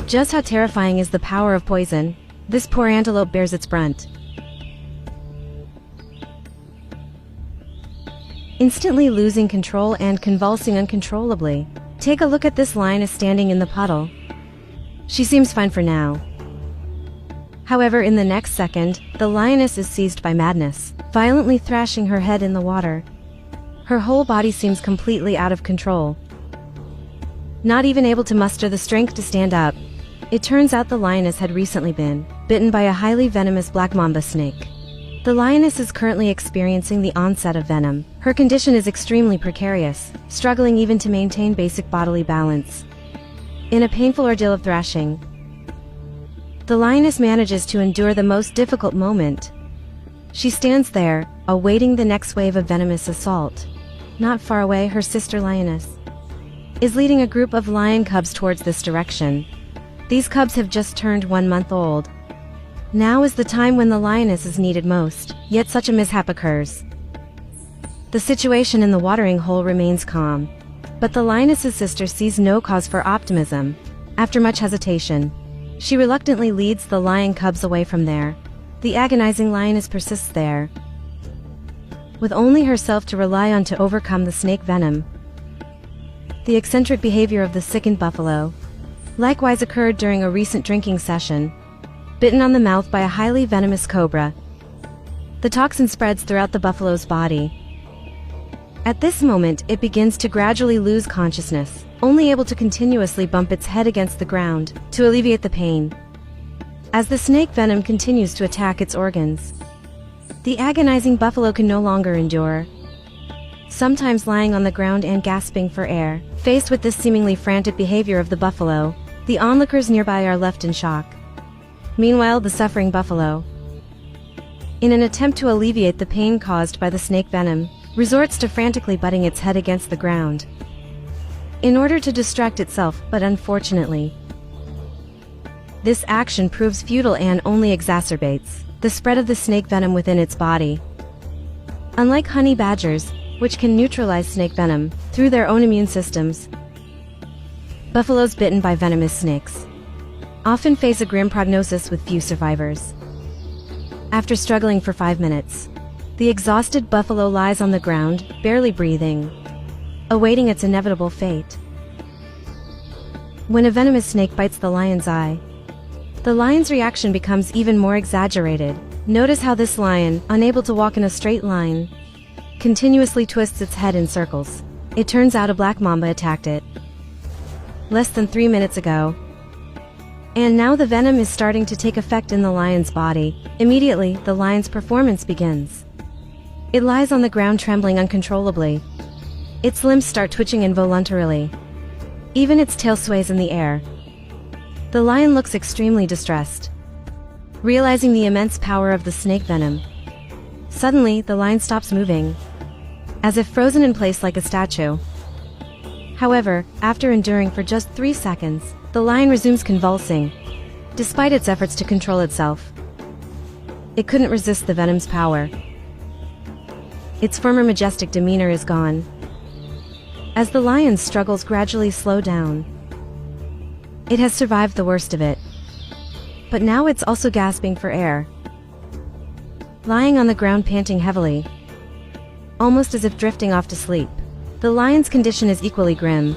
Just how terrifying is the power of poison? This poor antelope bears its brunt. Instantly losing control and convulsing uncontrollably. Take a look at this lioness standing in the puddle. She seems fine for now. However, in the next second, the lioness is seized by madness, violently thrashing her head in the water. Her whole body seems completely out of control. Not even able to muster the strength to stand up. It turns out the lioness had recently been bitten by a highly venomous black mamba snake. The lioness is currently experiencing the onset of venom. Her condition is extremely precarious, struggling even to maintain basic bodily balance. In a painful ordeal of thrashing, the lioness manages to endure the most difficult moment. She stands there, awaiting the next wave of venomous assault. Not far away, her sister lioness is leading a group of lion cubs towards this direction. These cubs have just turned 1 month old. Now is the time when the lioness is needed most, yet such a mishap occurs. The situation in the watering hole remains calm, but the lioness's sister sees no cause for optimism. After much hesitation, she reluctantly leads the lion cubs away from there. The agonizing lioness persists there, with only herself to rely on to overcome the snake venom. The eccentric behavior of the sickened buffalo likewise occurred during a recent drinking session. Bitten on the mouth by a highly venomous cobra, the toxin spreads throughout the buffalo's body. At this moment, it begins to gradually lose consciousness, only able to continuously bump its head against the ground to alleviate the pain. As the snake venom continues to attack its organs, the agonizing buffalo can no longer endure, sometimes lying on the ground and gasping for air. Faced with this seemingly frantic behavior of the buffalo, the onlookers nearby are left in shock. Meanwhile, the suffering buffalo, in an attempt to alleviate the pain caused by the snake venom, resorts to frantically butting its head against the ground in order to distract itself, but unfortunately, this action proves futile and only exacerbates the spread of the snake venom within its body. Unlike honey badgers, which can neutralize snake venom through their own immune systems, buffaloes bitten by venomous snakes often face a grim prognosis with few survivors. After struggling for 5 minutes, the exhausted buffalo lies on the ground, barely breathing, awaiting its inevitable fate. When a venomous snake bites the lion's eye, the lion's reaction becomes even more exaggerated. Notice how this lion, unable to walk in a straight line, continuously twists its head in circles. It turns out a black mamba attacked it less than 3 minutes ago. And now the venom is starting to take effect in the lion's body. Immediately, the lion's performance begins. It lies on the ground trembling uncontrollably. Its limbs start twitching involuntarily. Even its tail sways in the air. The lion looks extremely distressed, realizing the immense power of the snake venom. Suddenly, the lion stops moving, as if frozen in place like a statue. However, after enduring for just 3 seconds, the lion resumes convulsing. Despite its efforts to control itself, it couldn't resist the venom's power. Its former majestic demeanor is gone. As the lion's struggles gradually slow down, it has survived the worst of it. But now it's also gasping for air. Lying on the ground panting heavily, almost as if drifting off to sleep. The lion's condition is equally grim.